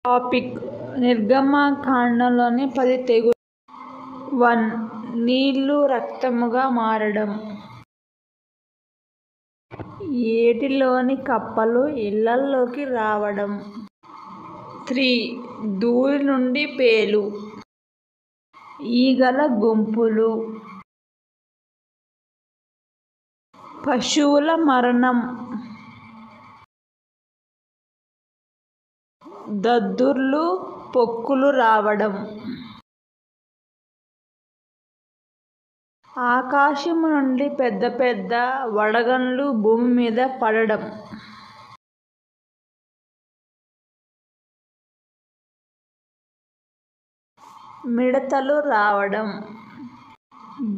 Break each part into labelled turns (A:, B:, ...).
A: Topic నిర్గమకాండంలోని 10 తెగుళ్ళు. 1. నీళ్లు రక్తముగా మారడం. ఏటిలోని కప్పలు ఇళ్ళల్లోకి రావడం. 3. ధూళి నుండి పేలు. ఈగల గుంపులు. పశువుల మరణం. దద్దుర్లు పొక్కులు రావడం. ఆకాశము నుండి పెద్ద పెద్ద వడగండ్లు భూమి మీద పడడం. మిడతలు రావడం.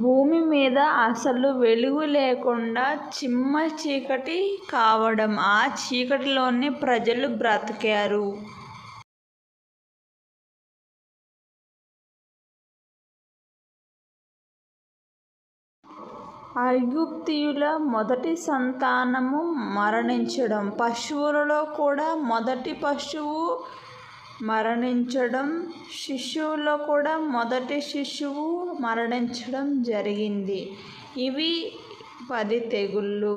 A: భూమి మీద అసలు వెలుగు లేకుండా చిమ్మ చీకటి కావడం. ఆ చీకటిలోనే ప్రజలు బ్రతికారు. ఐగుప్తీయుల మొదటి సంతానము మరణించడం. పశువులలో కూడా మొదటి పశువు మరణించడం. శిశువులో కూడా మొదటి శిశువు మరణించడం జరిగింది. ఇవి 10 తెగుళ్ళు.